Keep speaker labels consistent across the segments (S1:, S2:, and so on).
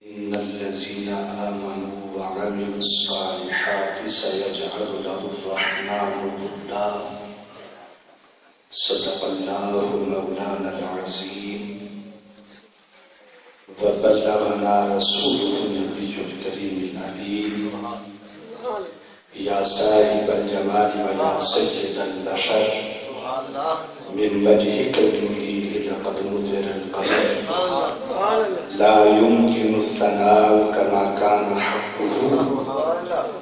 S1: إن الذين آمنوا وعملوا الصالحات سيجعل له الرحمن ودا صدق الله مولانا العظيم وبلغنا رسوله النبي الكريم الأمين يا صاحب الجمال ويا سيد البشر من وجهك المنير لقد نذر القمر لا يمكن الثناء كما كان حقه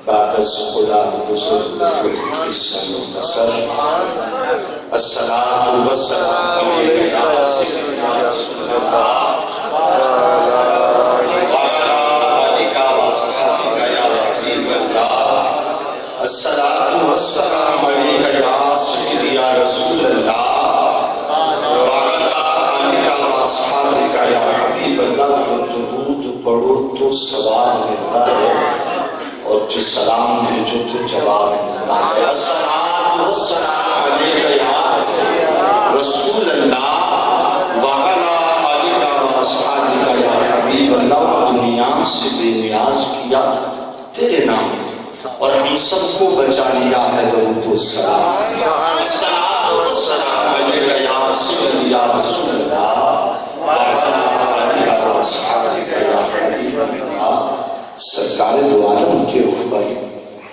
S1: بعد الخدا بزر الحس المختصر الصلاة والسلام عليك يا سيدنا رسول الله وعلى آلك وأصحابك يا حبيب الله الصلاة والسلام عليك يا سيدي يا رسول الله وعلى آلك وأصحابك يا حبيب الله جو درود پڑھو تو ثواب ملتا ہے اور جو سلام بھیجو تو جواب ملتا ہے الصلاة والسلام عليك يا رسول الله وعلى آلك وأصحابك يا حبيب الله دنیا سے بے نیاز کیا تیرے نام اور ہم سب کو بچا لیا ہے درود و سلام الصلاة والسلام علیک یا سید یا رسول اللہ وعلی آلک واصحابک یا حبیب اللہ سرکار دو عالم کے رخ پر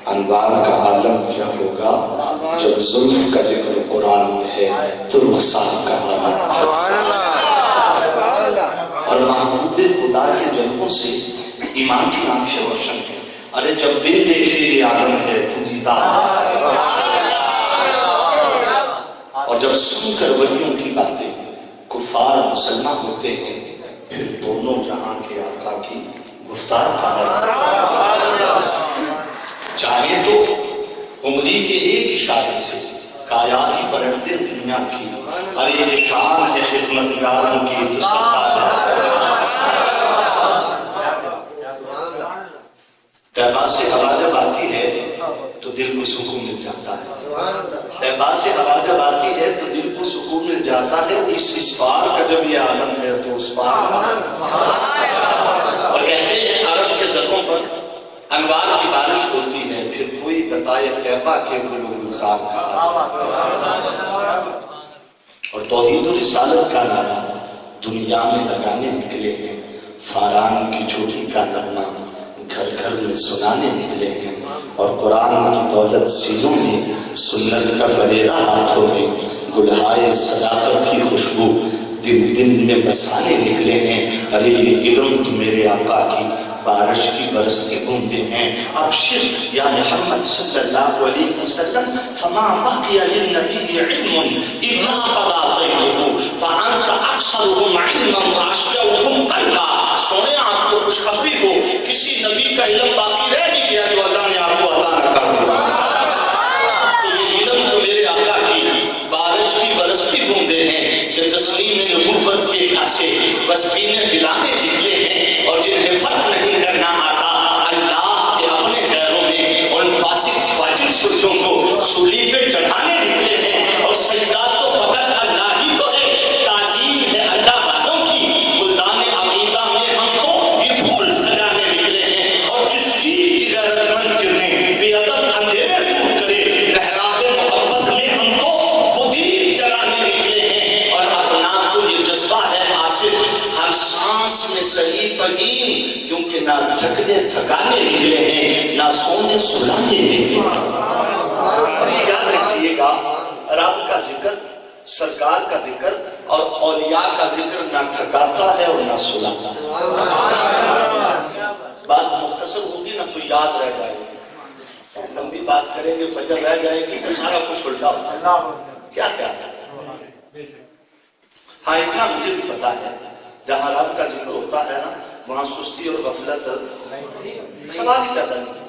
S1: انوار کا عالم کیا ہوگا جب زلف کا ذکر قرآن میں ہے تو رخسار کا عالم اور محبوب خدا کے جلووں سے ایمان کی آنکھ روشن ہے ارے جب بن دیکھے یہ عالم ہے تو دیدار اور جب سن کر ولیوں کی باتیں کفار مسلمان ہوتے ہیں پھر دونوں جہاں کے آقا کی گفتار چاہے تو انگلی کے ایک اشارے سے کایا ہی پلٹ دے دنیا کی ارے یہ شان ہے خدمتگاروں کی تو سرکار طیبہ سے ہوا جب آتی ہے تو دل کو سکون مل جاتا ہے طیبہ سے ہوا جب آتی ہے تو دل کو سکون مل جاتا ہے اس پار کا جب یہ عالم ہے تو اس پار اور کہتے ہیں عرب کے زخموں پر انوار کی بارش ہوتی ہے پھر کوئی بتائے طیبہ کے گلو گلزار کا اور توحید و رسالت کا نعرہ دنیا میں لگانے نکلے ہیں فاران کی چوٹی کا نغمہ گھر گھر میں سنانے نکلے ہیں اور قرآن کی دولت سینوں میں سنت کا فریرہ ہاتھوں میں گلہائے صداقت کی خوشبو دن دن میں بسانے نکلے ہیں ارے یہ علم تو میرے آقا کی بارش کی برستی بوندے ہیں ابشر یا محمد صلی اللہ علیہ وسلم فما بقی للنبی علم الا قضیته فانت اکثرهم علما واشجعهم قلبا سونے آپ کو خوشخبری ہو کسی نبی کا علم باقی رہ نہیں گیا جو اللہ نے آپ کو عطا نہ کر دیا تو یہ علم تو میرے آقا کی بارش کی برستی بوندے ہیں کہ تسلیم نبوت کے کاسے بس پینے پلانے نکلے ہیں اور جنہیں فرق نہیں کرنا آتا اللہ کے اپنے غیروں میں ان فاسق فاجر سرسوں کو سولی پہ چڑھانے نکلے ہیں اور سجدہ تو فقط اللہ ہی کو ہے تعظیم ہے اللہ والوں کی بلدان عقیدہ میں ہم تو یہ پھول سجانے نکلے ہیں اور جس چیز کی غیرت مند کرنے بے ادب اندھیرے دور کرے محراب محبت میں ہم تو وہ دیر جلانے نکلے ہیں اور اپنا تو یہ جذبہ ہے آصف ہر سانس میں صحیح پگین کیونکہ نہ تھکنے تھکانے نکلے ہیں نہ سونے سلانے نکلے ہیں اور یہ یاد رکھیے گا رب کا ذکر سرکار کا ذکر اور اولیاء کا ذکر نہ تھکاتا ہے اور نہ سلاتا ہے بات مختصر ہوگی نہ کوئی یاد رہ جائے گی لمبی بات کریں گے فجر رہ جائے گی سارا کچھ الٹا ہوگا کیا کیا ہاں اتنا مجھے بھی پتا ہے جہاں رب کا ذکر ہوتا ہے نا وہاں سستی اور غفلت سوال ہی پیدا نہیں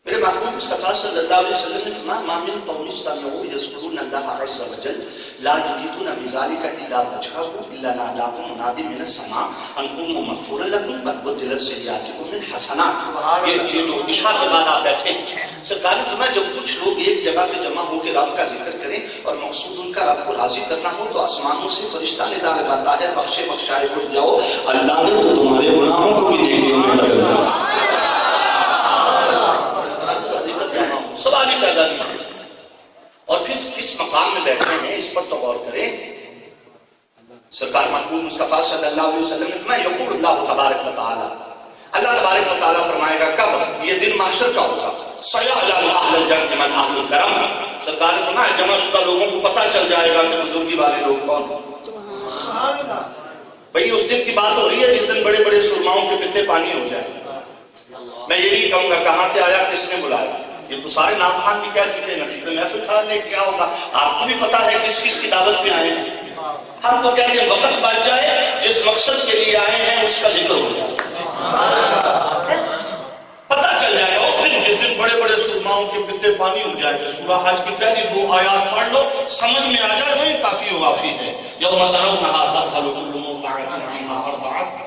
S1: میرے محبوب مصطفیٰ صلی اللہ علیہ وسلم نے فرمایا ما من قوم اجتمعوا یذکرون اللہ عز وجل لا یریدون بذلک الا وجهه الا ناداهم منادی من السماء ان قوموا مغفورا لكم قد بدلت سیئاتکم من حسنات یہ جو عشاء کے بعد آپ بیٹھے سرکار نے فرمایا جب کچھ لوگ ایک جگہ پہ جمع ہو کے رب کا ذکر کریں اور مقصود ان کا رب کو راضی کرنا ہو تو آسمانوں سے فرشتہ ندا لگاتا ہے بخشے بخشائے اٹھ جاؤ اللہ نے تو تمہارے گناہوں کو اللہ تبارک و تعالی. اللہ تبارک و تعالیٰ فرمائے گا کب؟ یہ دن محشر کا ہوگا. سَيَعْلَمُ أَهْلَ الْجَنَّةِ مَنْ أَهْلُ الْكَرَمِ. سرکار نے فرمایا جمع شدہ لوگوں کو پتہ چل جائے گا کہ بزرگی والے لوگ کون ہیں. بھئی اس دن کی بات ہو رہی ہے جس دن بڑے بڑے سرماؤں کے پتے پانی ہو جائیں. میں یہ نہیں کہوں گا کہاں سے آیا, کس نے بلایا. یہ تو سارے نام خان بھی کہہ چکے ہیں, نتیجے محفل صاحب نے کیا ہوگا. آپ کو بھی پتا ہے کس کس کی دعوت پہ آئے ہیں. ہم تو کہتے ہیں وقت بچ جائے, جس مقصد کے لیے آئے ہیں اس کا ذکر ہو جائے. پتہ چل جائے گا اس دن جس دن بڑے بڑے سرماؤں کے پتے پانی ہو جائے گا. سورہ حج کی پہلی 2 آیات پڑھ لو, سمجھ میں آ جائے وہی کافی و وافی ہے. یوم ترونہا تذہل کل مرضعۃ عما ارضعت.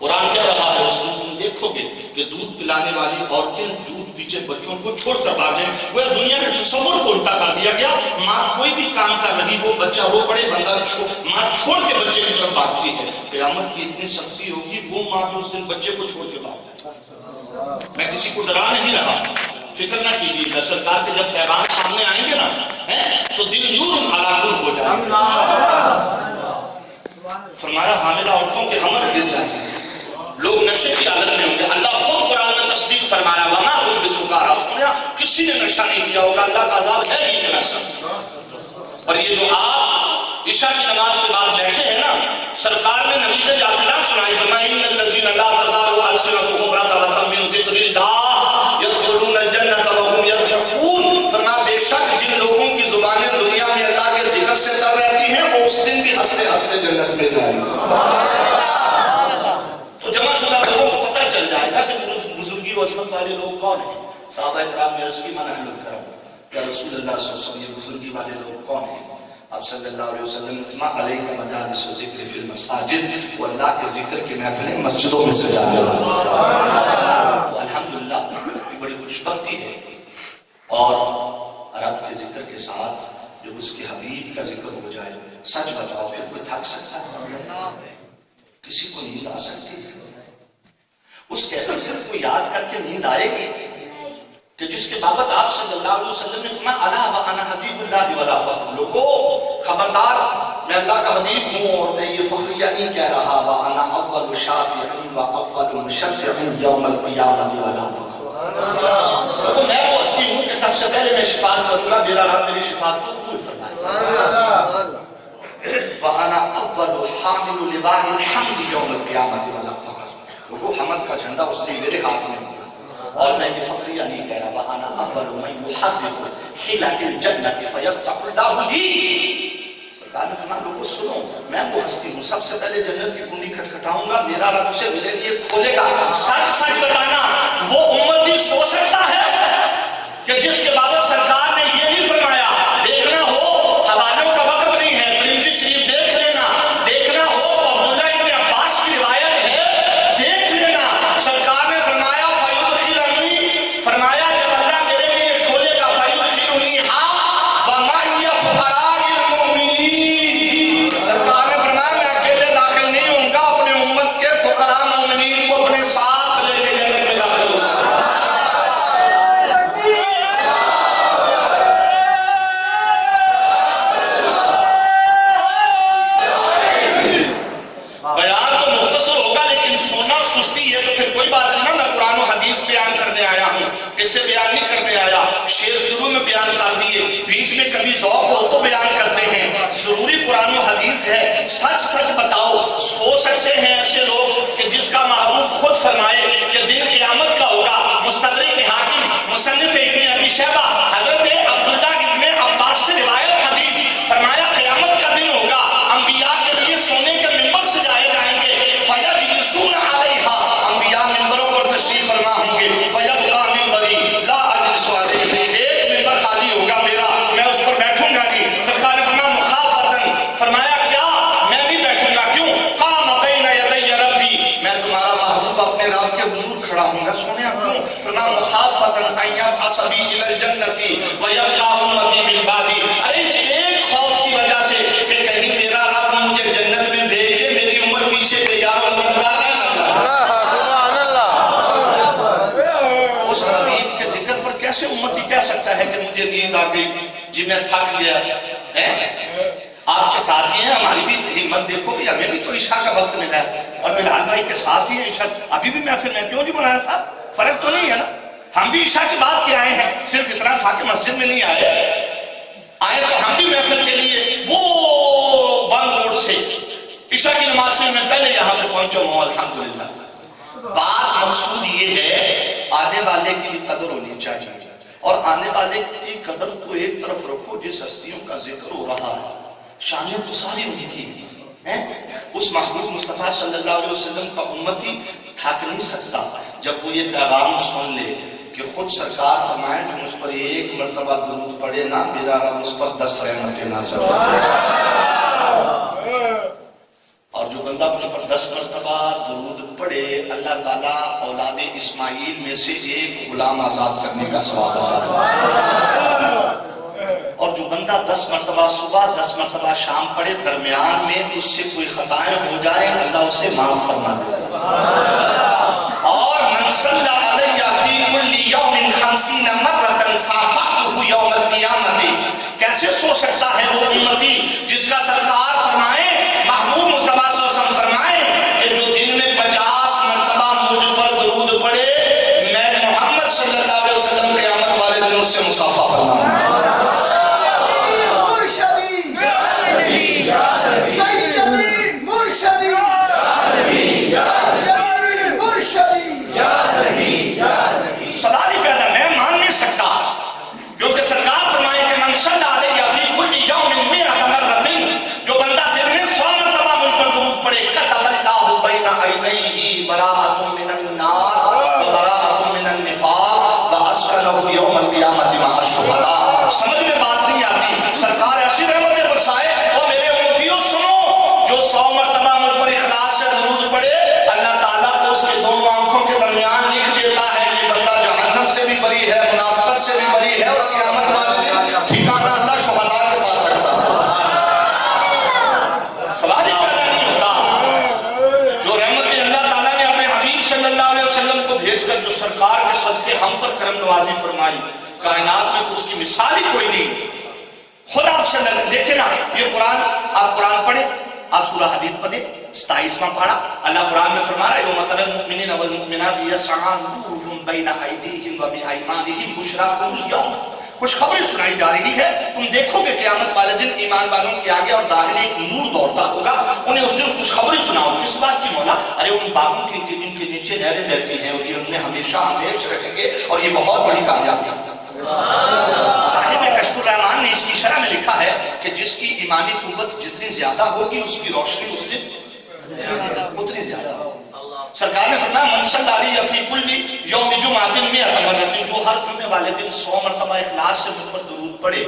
S1: قرآن کہہ رہا ہے اس دن تم دیکھو گے کہ دودھ پلانے والی عورتیں دودھ پیچھے بچوں کو چھوڑ کر بھاگیں. وہ دنیا کے تصور کو الٹا کر دیا گیا. ماں کوئی بھی کام کر رہی ہو, بچہ رو پڑے, بندہ ماں چھوڑ کے بچے کی طرف بھاگتی ہے. قیامت کی اتنی سختی ہوگی وہ ماں بھی اس دن بچے کو چھوڑ کے بھاگ جائے. میں کسی کو ڈرا نہیں رہا, فکر نہ کیجیے گا. سرکار کے جب پیغام سامنے آئیں گے نا تو دل نور ہلاکت ہو جائے گا. فرمایا حاملہ عورتوں کے حمل گر جائیں گے, لوگ نشے کی حالت میں ہوں گے. اللہ خود قرآن میں تصدیق فرمایا وما هم بسکارا. سنیا کسی نے نشہ نہیں کیا ہوگا, اللہ کا عذاب ہے ہی اتنا سخت. اور یہ جو آپ عشاء کی نماز کے بعد بیٹھے ہیں نا, سرکار نے نوید جافلان سنائی. فرمایا ان الذین لا تزال السنتهم رطبۃ من ذکر اللہ يدخلون الجنۃ وهم یضحکون. فرمایا بے شک جن لوگوں کی زبانیں دنیا میں اللہ کے ذکر سے تر رہتی ہیں وہ اس دن بھی ہنستے ہنستے جنت میں جائیں گے. تو جمع شدہ لوگوں کو پتہ چل جائے گا کہ بزرگی و عظمت والے لوگ کون ہیں. صحابہ کرام نے عرض کی من اہل الکرم, یا رسول اللہ صلی اللہ علیہ وسلم یہ بزرگی والے لوگ کون ہیں؟ آپ صلی اللہ علیہ وسلم نے فرمایا علیک مجالس و ذکر فی المساجد. وہ اللہ کے ذکر کی محفلیں مسجدوں میں سجا دے. تو الحمدللہ یہ بڑی خوشبختی ہے. اور رب کے ذکر کے ساتھ جب اس کے حبیب کا ذکر ہو جائے, سچ بتاؤ پھر کوئی تھک سکتا ہے؟ کسی کو نیند آ سکتی ہے؟ اس کے ذکر کو یاد کر کے نیند آئے گی کہ جس کے بابت آپ صلی اللہ علیہ وسلم نے فرمایا الا وانا حبیب اللہ ولا فخر. لوگو خبردار, میں اللہ کا حبیب ہوں اور میں یہ فخریہ نہیں کہہ رہا. وانا اول شافع و اول مشفع یوم القیامۃ ولا فخر. لوگو میں وہ ہستی ہوں کہ سب سے پہلے میں شفاعت کروں گا, میرا رب میری شفاعت کو قبول فرمائے. وانا اول حامل لواء الحمد یوم القیامۃ ولا فخر. لوگو حمد کا جھنڈا اس دن میرے ہاتھ میں ہوگا اور میں یہ فخریہ نہیں کہہ رہا. وانا اول من یحرک حلق الجنۃ فیفتح اللہ لی. سرکار نے فرمایا لوگوں سنو, میں وہ ہستی ہوں سب سے پہلے جنت کی کنڈی کھٹکھٹاؤں گا, میرا رب اسے میرے لیے کھولے گا. سچ سچ بتانا, وہ امتی سو سکتا ہے کہ جس کے بابت سرکار نے یہ نہیں فرمایا دیکھنا ہو حوالوں کا وقت نہیں ہے, ترمذی شریف دیکھ لینا, دیکھنا ہو تو عبداللہ ابن عباس کی روایت ہے دیکھ لینا. سرکار نے فرمایا فرمایا جب اللہ میرے لیے کھولے گا فیدخلنیہا ومعی فقراء المؤمنین. سرکار نے فرمایا میں اکیلے داخل نہیں ہوں گا, اپنے امت کے فقراء مومنین کو اپنے ساتھ لے کے جنت میں داخل ہوں گا. بیان تو مختصر ہوگا لیکن سونا سستی ہے تو پھر کوئی بات نہیں نا. میں قرآن و حدیث بیان کرنے آیا ہوں, اس سے بیان نہیں کرنے آیا. شعر شروع میں بیان کر دیے, بیچ میں کبھی ذوق ہو تو بیان کرتے ہیں. ضروری قرآن و حدیث ہے. سچ سچ بتاؤ, سو سکتے ہیں ایسے لوگ کہ جس کا محبوب خود فرمائے کہ دن قیامت کا ہوگا. مستدرک حاکم مصنف ابن ابی شیبہ حضرت عبداللہ ابن عباس سے روایت حدیث فرمایا قیامت کا دن ہوگا, انبیاء کے لیے سونے کے ممبر سجائے جائیں گے. فیجلسون علیہا, انبیاء ممبروں پر تشریف فرما ہوں گے. فیبقی ممبری لا اجلس علیہ, ایک ممبر خالی ہوگا میرا, میں اس پر بیٹھوں گا نہیں. سرکار نے فرمایا مخافتاً, فرمایا کیا میں نہیں بیٹھوں گا, کیوں؟ قام بین یدی ربی, میں تمہارا محبوب اپنے رب کے حضور کھڑا ہوں گا. سنیا کیوں؟ فرمایا مخافتاً ان یبعث بی الی الجنۃ ویبقی امتی من بعدی. ارے اس ایک خوف کی وجہ سے کہ کہیں میرا رب مجھے جنت میں بھیج دے, میری عمر پیچھے تیار و مددگار ہے نا. اس حبیب کے ذکر پر کیسے امتی کہہ سکتا ہے کہ مجھے نیند آ گئی, جی میں تھک گیا ہے. آپ کے ساتھ ہی ہیں، ہماری بھی ہمت دیکھو بھی، ہمیں بھی تو عشاء کا وقت ملا ہے اور بلال بھائی کے ساتھ ہی عشاء ابھی بھی محفل میں کیوں جی مولانا صاحب، فرق تو نہیں ہے نا؟ ہم بھی عشاء کی بات کے آئے ہیں، صرف اتنا کھا کے مسجد میں نہیں آئے تو ہم بھی محفل کے لیے وہ بند روڈ سے عشاء کی نماز سے میں پہلے یہاں پہ پہنچا ہوں الحمدللہ۔ بات مقصود یہ ہے آنے والے کی بھی قدر ہونی چاہیے، اور آنے والے کی قدر کو ایک طرف رکھو جس ہستیوں کا ذکر ہو رہا ہے، شانیں تو ساری ان کی ہیں۔ اس محبوب مصطفیٰ صلی اللہ علیہ وسلم کا امتی تھک نہیں سکتا جب وہ یہ پیغام سن لے کہ خود سرکار فرمائے جو مجھ پر ایک مرتبہ درود پڑھے نا، میرا رب اس پر 10 رحمتیں نازل فرمائے، اور جو بندہ مجھ پر 10 مرتبہ درود پڑھے اللہ تعالیٰ اولاد اسماعیل میں سے ایک غلام آزاد کرنے کا ثواب عطا فرمائے، اور جو بندہ 10 مرتبہ صبح 10 مرتبہ شام پڑھے درمیان میں اس سے کوئی خطائیں ہو جائے اللہ اسے معاف فرما دے، اور من صلی علیہ فی کل یوم 50 مرۃ صافحته یوم القیامۃ، کیسے سو سکتا ہے وہ امتی جس کا سرکار فرمائے محبوب مصطفیٰ صلی اللہ علیہ وسلم فرمائے کہ جو دن میں 50 مرتبہ مجھ پر درود پڑھے میں محمد صلی اللہ علیہ وسلم قیامت والے دن اس سے مصافحہ فرماؤں۔ سوال ہی پیدا میں مان نہیں سکتا، کیونکہ سرکار فرمائے کہ من صلی علیہ فی کل یوم 100 مرۃ، جو بندہ دن میں 100 مرتبہ مجھ پر درود پڑھے کتب اللہ بین عینیہ براءۃ من النار وبراءۃ من النفاق واسکنہ یوم القیامۃ مع الشہداء۔ سمجھ میں بات نہیں آتی، سرکار ایسی رحمتیں برسائے، اور میرے امتیوں سنو، جو 100 مرتبہ مجھ پر اخلاص سے درود پڑھے اللہ تعالیٰ کو اس کے دونوں آنکھوں کے درمیان لکھ دیتا ہے یہ بندہ جہنم سے بھی بری ہے، منافقت سے بھی بری ہے، اور قیامت والے دن ٹھکانہ اللہ شہداء کے ساتھ سکتا ہے۔ سوال ہی پیدا نہیں ہوتا، جو رحمت اللہ تعالیٰ نے اپنے حبیب صلی اللہ علیہ وسلم کو بھیج کر جو سرکار کے صدقے ہم پر کرم نوازی فرمائی، کائنات میں اس کی مثال ہی کوئی نہیں۔ خود آپ سے دیکھیں نا، یہ قرآن، آپ قرآن پڑھیں، آپ سورہ حدید پڑھیں 27واں پارہ، اللہ قرآن میں فرما رہا ہے یوم تری المؤمنین والمؤمنات یسعی نورهم بین ایدیہم وبایمانہم بشراکم الیوم، خوشخبری سنائی جا رہی ہے، تم دیکھو گے قیامت والے دن ایمان والوں کے آگے اور داہنے ایک نور دوڑتا ہوگا، انہیں اس دن خوشخبری سناؤ۔ کس بات کی مولا؟ ارے ان باغوں کے جن کے نیچے نہریں بہتی ہیں اور یہ انہیں ہمیشہ ہمیشہ رکھیں گے، اور یہ بہت بڑی کامیابی ہے۔ صاحب کشف الرحمان نے اس کی شرح میں لکھا ہے کہ جس کی ایمانی قوت جتنی زیادہ ہوگی اس کی روشنی اس دن اتنی زیادہ ہوگی۔ سرکار نے فرمایا من صلی علیہ فی کل یوم جمعۃ 100 مرۃ، جو ہر جمعے والے دن 100 مرتبہ اخلاص سے مجھ پر درود پڑھے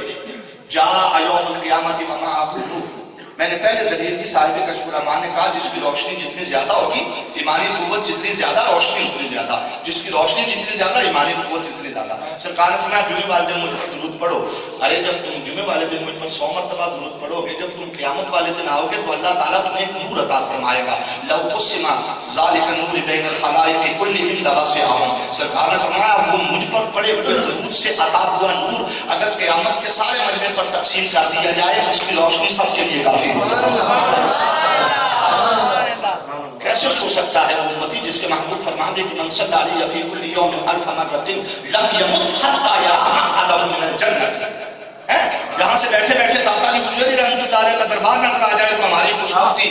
S1: جاء یوم القیامۃ ومعہ نور۔ میں نے پہلے دلیل کی، صاحب کشف الرحمان نے کہا جس کی روشنی جتنی زیادہ ہوگی ایمانی قوت جتنی زیادہ روشنی اتنی زیادہ، جس کی روشنی جتنی زیادہ ایمانی قوت اتنی زیادہ۔ سرکار نے فرمایا جمعے والے دن مجھ پر درود پڑھو، ارے جب تم جمعے والے دن مجھ پر 100 مرتبہ درود پڑھو گے، جب تم قیامت والے دن آؤ گے تو اللہ تعالیٰ تمہیں ایک نور عطا فرمائے گا، لو قسم ذالک النور بین الخلائق کلہم لوسعہم۔ سرکار نے فرمایا وہ مجھ پر پڑے ہوئے درود سے عطا ہوا نور اگر قیامت کے سارے مجمع پر تقسیم کر دیا جائے اس کی روشنی سب کے لیے کافی ہوگی۔ کیسے سو سکتا ہے وہ امتی جس کے محبوب فرماندے کہ من صلی علیہ فی کل یوم 1000 مرۃ لم یمت حتی یرى مقعدہ من الجنۃ۔ یہاں سے بیٹھے بیٹھے داتا علی گجری رحمۃ اللہ علیہ کا دربار نظر آ جائے تو ہماری خوش بختی،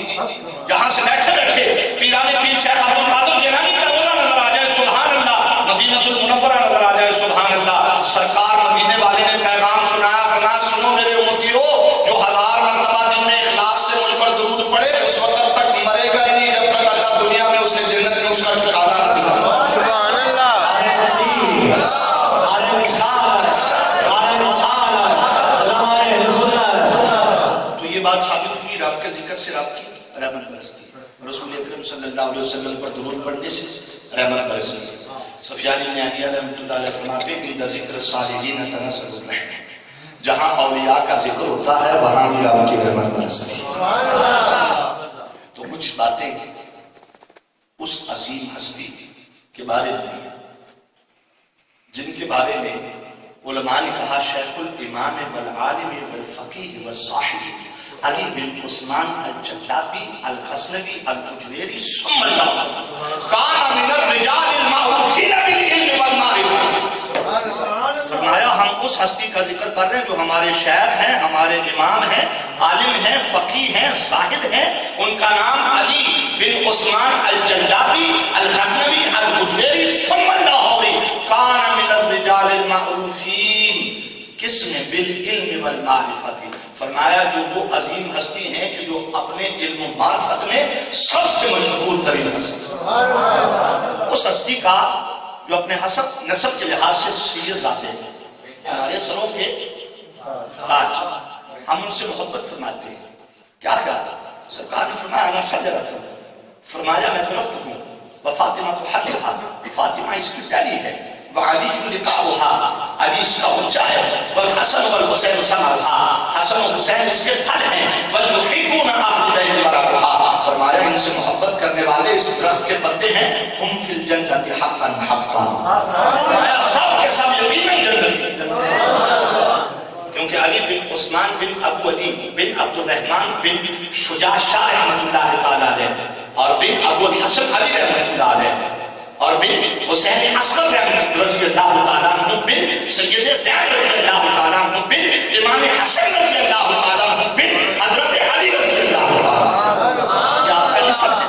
S1: یہاں سے بیٹھے بیٹھے پیران پیر شیخ عبد القادر جیلانی کا روزہ نظر آ جائے سبحان اللہ، مدینہ المنورہ نظر آ جائے سبحان اللہ۔ سرکار مدینے والے نے پیغام سنایا، فرمایا سنو میرے امتیو، جو 1000 مرتبہ دن میں اخلاص سے مجھ پر درود پڑے اس وقت تک مرے گا ہی نہیں جب تک اللہ دنیا میں اسے جنت میں اس کا ٹھکانہ نہ دلا۔ سبحان اللہ۔ تو یہ بات ثابت ہوئی رب کے ذکر سے رب کی رحمت برستی، رسول اکرم صلی اللہ علیہ وسلم پر درود پڑھنے سے رحمت برستی۔ سفیانی نعیمیہ رحمۃ اللہ علیہ فرماتے ہیں عند ذکر الصالحین تنزل الرحمہ، جہاں اولیاء کا ذکر ہوتا ہے وہاں بھی آپ کی رحمت برستی۔ تو کچھ باتیں اس عظیم ہستی کے بارے میں جن کے بارے میں علماء نے کہا شیخ الامام والعالم والفقیہ والصاحب علی بن عثمان الجلابی الغزنوی القجویری ثم اللہ کان من الرجال المعروفین بالعلم والمعرفہ. فرمایا ہم اس ہستی کا ذکر کر رہے ہیں جو ہمارے شیخ ہیں، ہمارے امام ہیں، عالم ہیں، فقیہ ہیں، زاہد ہیں. ان کا نام علی بن عثمان الجلابی الغزنوی القجویری ثم اللاہوری کان من الرجال المعروفین کس میں بالعلم والمعرفت. فرمایا جو وہ عظیم ہستی ہیں کہ جو اپنے علم و معرفت میں سب سے مشہور ترین ہستی، اس ہستی کا جو اپنے حسب نسب کے لحاظ سے سید ذات ہے، ہمارے سروں کے تاج، ہم ان سے محبت فرماتے ہیں. کیا خیال ہے؟ سرکار نے فرمایا انا شجرۃ، فرمایا میں درخت ہوں، وفاطمہ حلقھا، فاطمہ اس کی ڈالی ہے، وعلی لقاؤها، علی اس کا بچہ ہے، والحسن والحسین ثمرها، حسن و حسین اس کے پھل ہیں، والمحبون اہل بیت ورثها. فرمایا ان سے محبت کرنے والے اس درخت کے پتے ہیں، ہم فی الجنت حقا حقا. فرمایا سب کے سب یقیناً جنتی، کیونکہ علی بن عثمان بن ابو علی بن عبد الرحمن بن شجاع شاہ رحمۃ اللہ تعالی علیہ اور بن ابو الحسن علی رحمۃ اللہ علیہ اور بن حسین اصغر رضی اللہ تعالیٰ عنہ بن سید زید رضی اللہ تعالیٰ عنہ بن امام حسن رضی اللہ تعالیٰ عنہ بن حضرت علی رضی اللہ تعالیٰ عنہ. یہ آپ کا نسب ہے.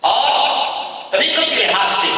S1: اور طریقت کے لحاظ سے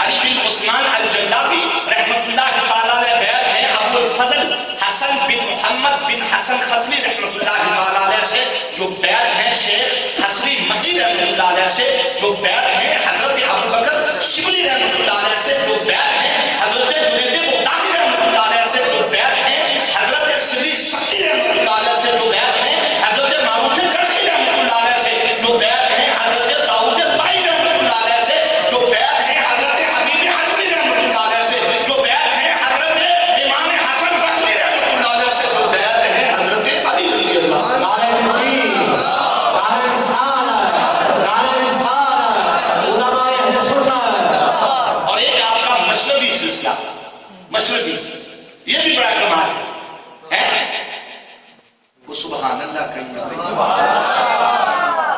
S1: علی بن عثمان الجلابی رحمۃ اللہ تعالیٰ علیہ بیعت ہے ابو الفضل حسن بن محمد بن حسن ختمی رحمۃ اللہ تعالیٰ علیہ سے، جو بیعت ہیں شیخ حسنی مکی رحمۃ اللہ علیہ سے، جو بیعت ہیں حضرت ابوبکر شبلی رحمۃ اللہ علیہ سے، جو بیعت ہیں حضرت جنید بغدادی رحمۃ اللہ علیہ سے، جو بیعت ہیں حضرت سری سخی رحمۃ اللہ علیہ سے، جو بیعت ہیں حضرت معروف کرخی رحمۃ اللہ علیہ سے، جو بیعت ہیں حضرت داؤد طائی رحمۃ اللہ علیہ سے، جو بیعت ہیں حضرت حبیب حجوی رحمۃ اللہ علیہ سے، جو بیعت ہیں حضرت امام حسن بصری رحمۃ اللہ علیہ سے، جو بیعت ہیں حضرت علی رضی اللہ مشرقی. یہ بھی بڑا کمال ہے. وہ سبحان اللہ کہیں.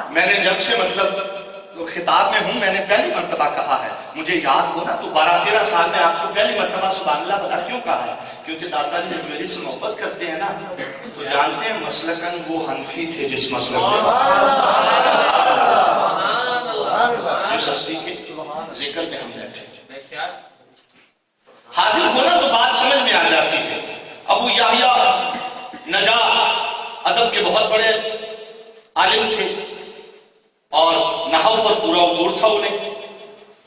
S1: میں نے جب سے مطلب خطاب میں ہوں، میں نے پہلی مرتبہ کہا ہے، مجھے یاد ہو نا تو 12-13 سال میں آپ کو پہلی مرتبہ سبحان اللہ بتا کیوں کہا ہے؟ کیونکہ داتا جی حجویری سے محبت کرتے ہیں نا، تو جانتے ہیں مسلکن وہ حنفی تھے جس مسلک جس ہستی کے ذکر میں ہم بیٹھے حاضر ہونا تو بات سمجھ میں آ جاتی ہے. ابو یحییٰ نجاح ادب کے بہت بڑے عالم تھے اور نحو پر پورا عبور تھا انہیں.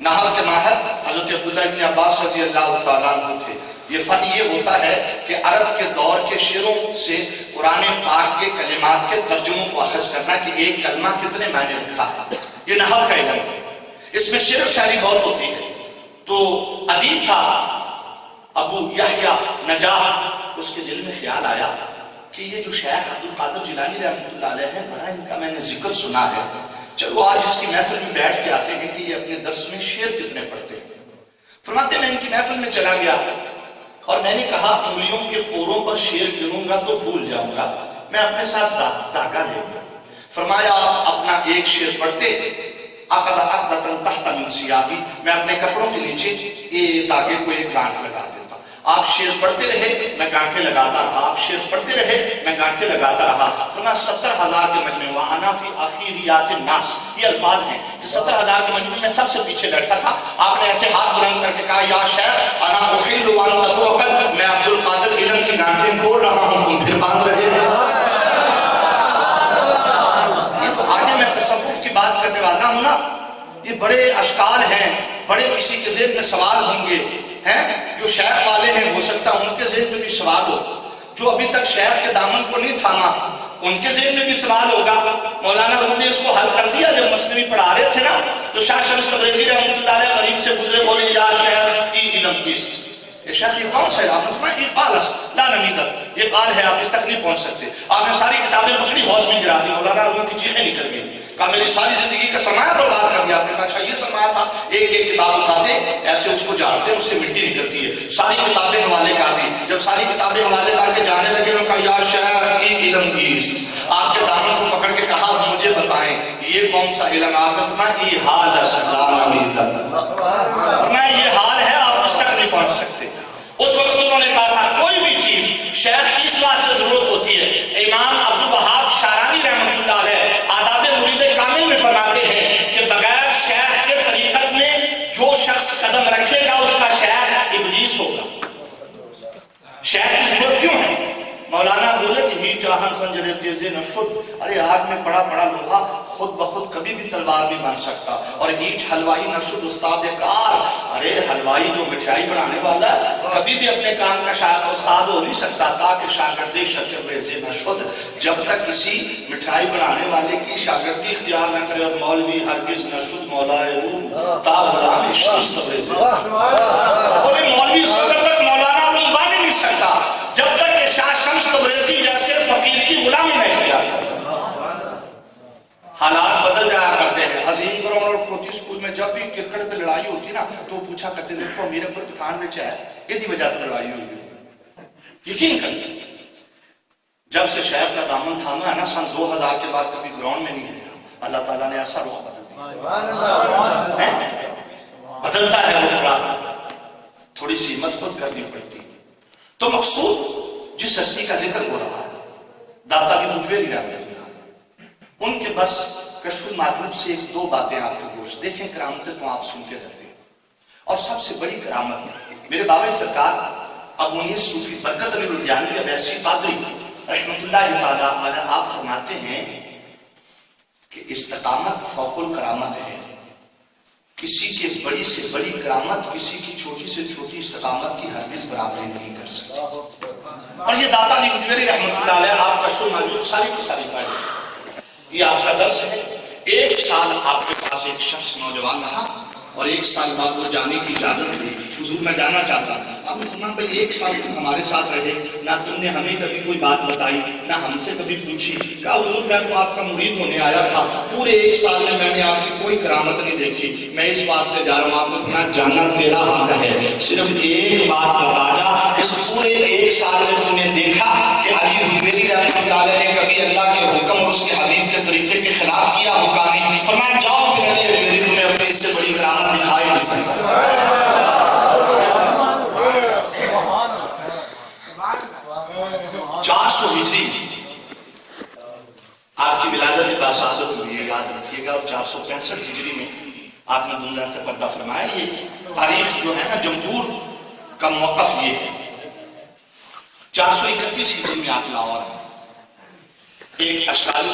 S1: نحو کے ماہر حضرت عبداللہ بن عباس رضی اللہ تعالیٰ عنہ تھے. یہ فن یہ ہوتا ہے کہ عرب کے دور کے شعروں سے قرآن پاک کے کلمات کے ترجموں کو اخذ کرنا کہ ایک کلمہ کتنے معنی رکھتا ہے. یہ نحو کا علم ہے. اس میں شعر و شاعری بہت ہوتی ہے. تو ادیب تھا ابو یحییٰ نجاح، اس کے دل میں خیال آیا کہ یہ جو شیخ عبد القادر جیلانی رحمۃ اللہ علیہ ہے، بڑا ان کا میں نے ذکر سنا ہے، چلو آج اس کی محفل میں بیٹھ کے آتے ہیں کہ یہ اپنے درس میں شعر کتنے پڑھتے ہیں. فرماتے میں ان کی محفل میں چلا گیا اور میں نے کہا انگلیوں کے پوروں پر شعر گنوں گا تو بھول جاؤں گا، میں اپنے ساتھ داغا لے گا. فرمایا آپ اپنا ایک شعر پڑھتے، تحت من سیابی، میں اپنے کپڑوں کے نیچے یہ داغے کو ایک گانٹھ لگا دیتا. آپ شعر پڑھتے رہے، میں گانٹھے لگاتا رہا. آپ شعر پڑھتے رہے، میں گانٹھے لگاتا رہا. فرمایا 70,000 کے مجمع ہوا. انا فی آخریات الناس، یہ الفاظ ہیں کہ 70,000 کے مجمع میں سب سے پیچھے بیٹھا تھا. آپ نے ایسے ہاتھ بلند کر کے کہا یا شیخ انا اخل وانت توکل، میں عبد القادر علم کی گانٹھیں کھول رہا ہوں، تم پھر باندھ رہے تھے. یہ تو آگے میں تصوف کی بات کرنے والا ہوں نا. یہ بڑے اشکال ہیں، بڑے کسی کے ذہن میں سوال ہوں گے ہیں جو شیخ والے ہیں، ہو سکتا ہے ان کے ذہن میں بھی سوال ہو. جو ابھی تک شیخ کے دامن کو نہیں تھاما ان کے ذہن میں بھی سوال ہوگا. مولانا روم نے اس کو حل کر دیا. جب مثنوی پڑھا رہے تھے نا تو شاہ شمس تبریزی رحمۃ اللہ علیہ قریب سے گزرے، بولے یا شیخ ای علم کیست. یہ شیخ یہ کون سا ہے؟ آپ نے فرمایا یہ قال است لا نمیدت، یہ قال ہے، آپ اس تک نہیں پہنچ سکتے. آپ نے ساری کتابیں پکڑی، حوض میں گرا دی. مولانا روم کی چیخیں نکل گئی. کہا میری ساری زندگی کا سرمایہ برباد کر دیا آپ نے. کہا اچھا یہ سرمایہ تھا. ایک ایک کتاب اٹھاتے ایسے اس کو جاڑتے اس سے مٹی نکلتی ہے. ساری کتابیں حوالے کر دی. جب ساری کتابیں حوالے کر کے جانے لگے انہوں نے کہا یا شیخ ای علم کیست. آپ کے دامن کو پکڑ کے کہا مجھے بتائیں یہ کون سا علم. آپ نے فرمایا ای حال اسلام تک. فرمایا یہ حال ہے آپ اس تک نہیں پہنچ سکتے. اس وقت انہوں نے کہا تھا کوئی بھی چیز شیخ کی اس واسطے ضرورت ہوتی ہے. امام عبدالوہاب شارانی رحمۃ اللہ علیہ آداب مرید کامل میں فرماتے ہیں کہ بغیر شیخ کے طریقت میں جو شخص قدم رکھے گا اس کا شیخ ابلیس ہوگا. شیخ کی ضرورت کیوں ہے؟ مولانا بولے کہ ہی چاہن خنجر تیز نفد. ارے آگ میں پڑا پڑا لوہا خود بخود کبھی بھی تلوار نہیں بن سکتا. اور ہیچ حلوائی نفسد استاد کار. ارے حلوائی جو مٹھائی بنانے والا کبھی بھی اپنے کام کا استاد ہو نہیں سکتا. تاکہ شاگردی شکر ریزے نشد. جب تک کسی مٹھائی بنانے والے کی شاگردی اختیار نہ کرے. اور مولوی ہرگز نشد مولائے روم تا غلام شست ریزے. بولے مولوی اس وقت تک مولانا روم بن نہیں سکتا جب تک کہ شاہ شمس تبریزی جیسے فقیر کی غلامی نہیں کیا. حالات بدل جایا کرتے ہیں. عظیم گراؤنڈ اور پروتی اسکول میں جب بھی کرکٹ پہ لڑائی ہوتی نا تو پوچھا کرتے دیکھو امیر اکبر پٹھان میں ہے یہ دی وجہ تو لڑائی ہوئی. یقین کرتے جب سے شیخ کا دامن تھاما ہے نا سن 2000 کے بعد کبھی گراؤنڈ میں نہیں گیا. اللہ تعالیٰ نے ایسا رخ بدل دیا. بدلتا ہے رخ. تھوڑی سی ہمت خود کرنی پڑتی. تو مقصود جس ہستی کا ذکر ہو رہا ہے داتا کی مجویری رحمت ان کے بس کشف المعدود سے ایک دو باتیں آپ کے گوشت دیکھیں. کرامتیں تو آپ سنتے رہتے ہیں اور سب سے بڑی کرامت میرے بابا سرکار ابو انیس صوفی برکت علی لدھیانوی اویسی قادری رحمۃ اللہ تعالیٰ علیہ آپ فرماتے ہیں کہ استقامت فوق الکرامت ہے. کسی کے بڑی سے بڑی کرامت کسی کی چھوٹی سے چھوٹی استقامت کی ہرگز برابری نہیں کر سکتی. اور یہ داتا علی مجویری رحمۃ اللہ علیہ آپ کا شو موجود ساری کی ساری پڑھیں. یہ آپ کا درس ہے. ایک سال آپ کے پاس ایک شخص نوجوان رہا اور ایک سال بعد وہ جانے کی اجازت دی. حضور میں جانا چاہتا تھا. آپ نے فرمایا بھائی ایک سال تم ہمارے ساتھ رہے نہ تم نے ہمیں کبھی کوئی بات بتائی نہ ہم سے کبھی پوچھی. کہا حضور میں تو آپ کا مرید ہونے آیا تھا. پورے ایک سال میں نے آپ کی کوئی کرامت نہیں دیکھی. میں اس واسطے جا رہا ہوں. آپ نے فرمایا جانا تیرا حق ہے. صرف ایک بات بتا جا اس پورے ایک سال میں تم نے دیکھا کہ علی مجویری رحمۃ اللہ علیہ نے کبھی اللہ کے حکم اور اس کے حبیب کے طریقے کے خلاف کیا ہوگا نہیں. فرمایا جاؤ پھر علی مجویری تمہیں اپنے اس سے بڑی کرامت دکھائی نہیں سکتا. 400 ہجری آپ کی ولادت کا سعادت ہوئی ہے یاد رکھیے گا. اور 465 ہجری میں آپ نے دنیا سے پردہ فرمایا. یہ تاریخ جو ہے نا جمہور کا موقف یہ ہے. 431 ہجری میں آپ لاہور ایک اشعار